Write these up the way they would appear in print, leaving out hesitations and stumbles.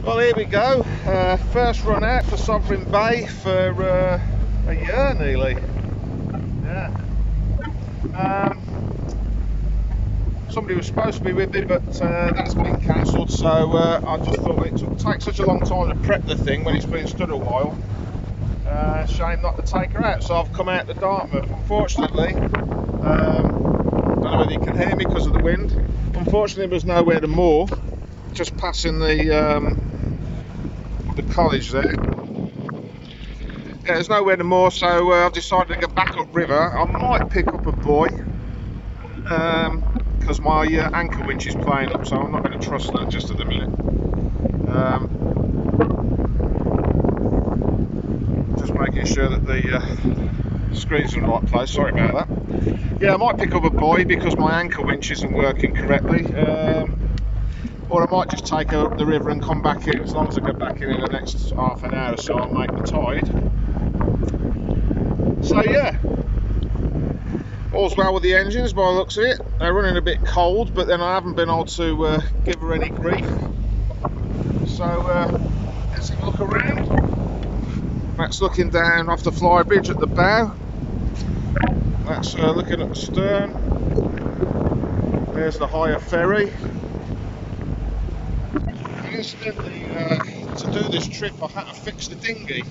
Well, here we go. First run out for Sovereign Bay for a year nearly. Yeah. Somebody was supposed to be with me, but that's been cancelled. So I just thought it take such a long time to prep the thing when it's been stood a while. Shame not to take her out. So I've come out to Dartmouth. Unfortunately, don't know whether you can hear me because of the wind. Unfortunately, there's nowhere to moor. Just passing the college there. Yeah, there's nowhere to moor, so I've decided to go back up river. I might pick up a buoy because my anchor winch is playing up, so I'm not going to trust that just at the minute. Just making sure that the screen's in the right place. Sorry about that. Yeah, I might pick up a buoy because my anchor winch isn't working correctly. Or I might just take her up the river and come back in. As long as I get back in the next half an hour or so, I'll make the tide. So yeah, all's well with the engines by the looks of it. They're running a bit cold, but then I haven't been able to give her any grief. So let's have a look around. That's looking down off the flybridge at the bow. That's looking at the stern. There's the hire ferry. Incidentally, to do this trip I had to fix the dinghy,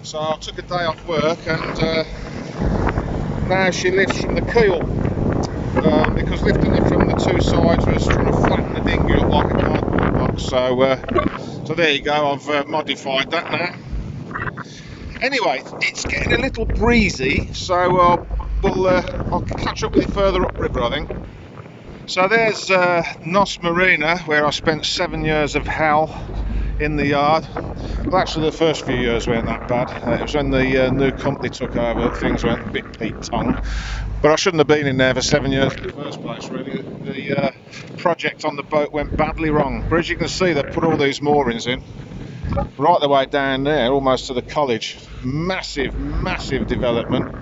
so I took a day off work and now she lifts from the keel because lifting it from the two sides was trying to flatten the dinghy up like a cardboard box. So there you go, I've modified that now. Anyway, it's getting a little breezy, so I'll catch up with you further upriver, I think. So there's Nos Marina, where I spent 7 years of hell in the yard. Well, actually the first few years weren't that bad. It was when the new company took over, things went a bit Pete Tong. But I shouldn't have been in there for 7 years in the first place, really. The project on the boat went badly wrong. But as you can see, they put all these moorings in, right the way down there, almost to the college. Massive, massive development.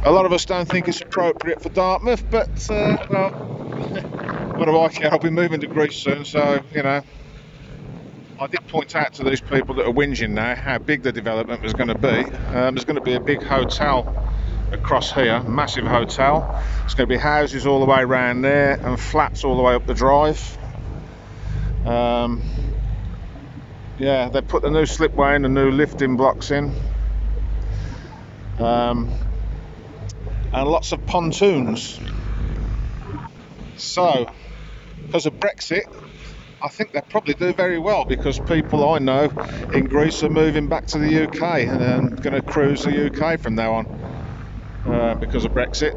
A lot of us don't think it's appropriate for Dartmouth, but well, what do I care? I'll be moving to Greece soon, so you know. I did point out to these people that are whinging now how big the development was going to be. There's going to be a big hotel across here, massive hotel. There's going to be houses all the way around there and flats all the way up the drive. Yeah, they put the new slipway and the new lifting blocks in. And lots of pontoons. So, because of Brexit, I think they probably do very well, because people I know in Greece are moving back to the UK and going to cruise the UK from now on because of Brexit.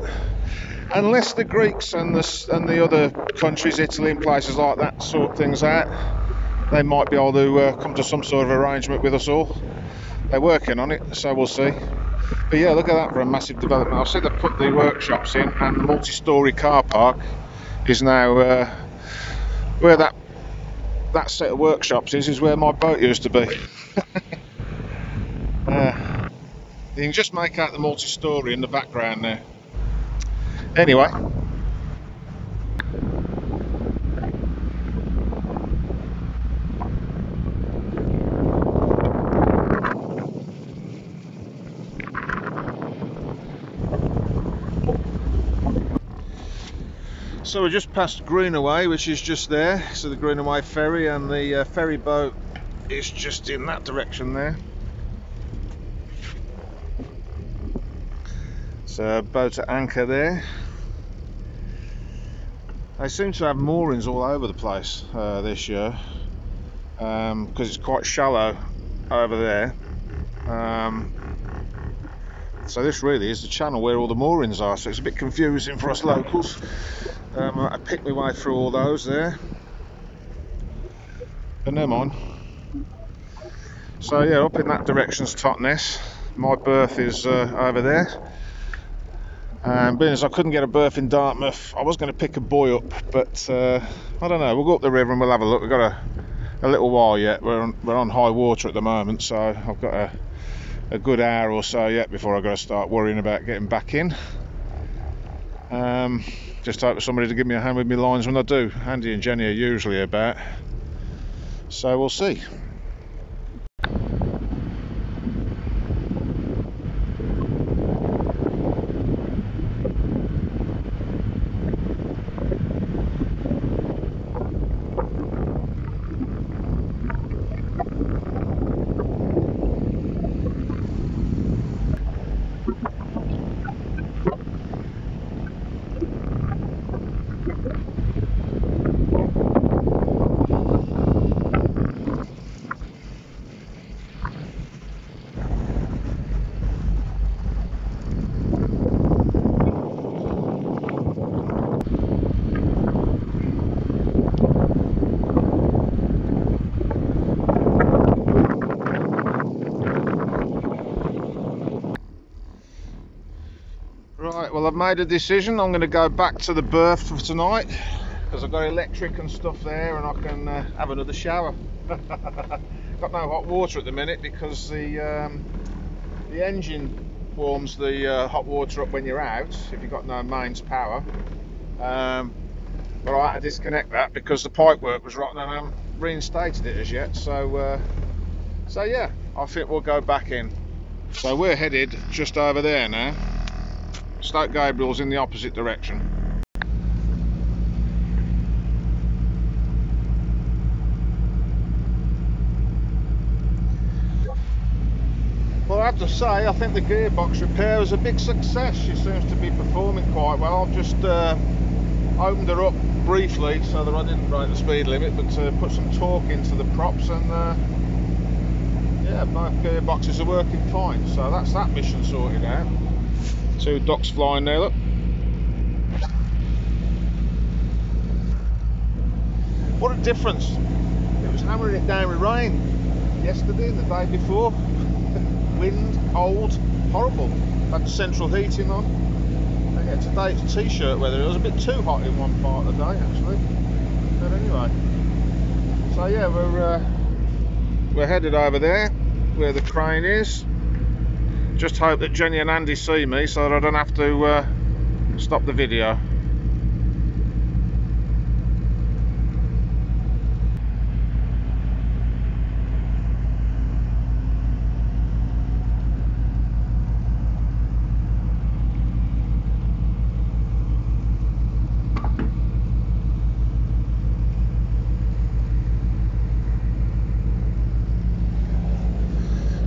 Unless the Greeks and the other countries, Italy and places like that, sort things out, they might be able to come to some sort of arrangement with us all. They're working on it, so we'll see. But yeah, look at that for a massive development. I've seen they put the workshops in, and the multi-storey car park is now where that set of workshops is where my boat used to be. You can just make out the multi-storey in the background there. Anyway. So we're just past Greenaway, which is just there. So the Greenaway ferry, and the ferry boat is just in that direction there. So a boat at anchor there. They seem to have moorings all over the place this year, because it's quite shallow over there. So this really is the channel where all the moorings are, so it's a bit confusing for us locals. I picked my way through all those there, but never mind. So yeah, up in that direction's Totnes. My berth is over there. Being as I couldn't get a berth in Dartmouth, I was going to pick a buoy up, but I don't know, we'll go up the river and we'll have a look. We've got a little while yet. We're on high water at the moment, so I've got a good hour or so yet before I've got to start worrying about getting back in. Just hope for somebody to give me a hand with my lines when I do. Andy and Jenny are usually about, So we'll see. Right, well, I've made a decision. I'm going to go back to the berth for tonight because I've got electric and stuff there, and I can have another shower. Got no hot water at the minute because the engine warms the hot water up when you're out if you've got no mains power. But I had to disconnect that because the pipe work was rotten and I haven't reinstated it as yet. So yeah, I think we'll go back in. So we're headed just over there now. Stoke Gabriel's in the opposite direction. Well, I have to say, I think the gearbox repair was a big success. She seems to be performing quite well. I've just opened her up briefly so that I didn't break the speed limit, but put some torque into the props, and yeah, both gearboxes are working fine. So that's that mission sorted out. Two ducks flying there, look. What a difference. It was hammering it down with rain yesterday and the day before. Wind, cold, horrible. Had central heating on. And yeah, today it's t-shirt weather. It was a bit too hot in one part of the day actually. But anyway. So yeah, we're headed over there where the crane is. Just hope that Jenny and Andy see me so that I don't have to stop the video.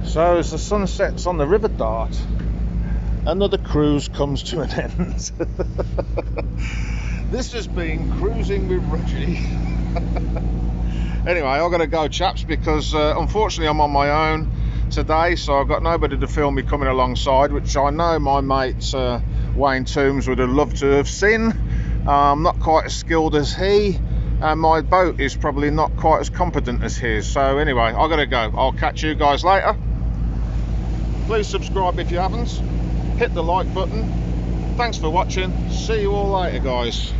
So as the sun sets on the River Dart, another cruise comes to an end. This has been Cruising with Reggie. Anyway, I've got to go, chaps, because unfortunately I'm on my own today, so I've got nobody to film me coming alongside, which I know my mate Wayne Toombs would have loved to have seen. I'm not quite as skilled as he, and my boat is probably not quite as competent as his. So anyway, I've got to go. I'll catch you guys later. Please subscribe if you haven't. Hit the like button. Thanks for watching. See you all later, guys.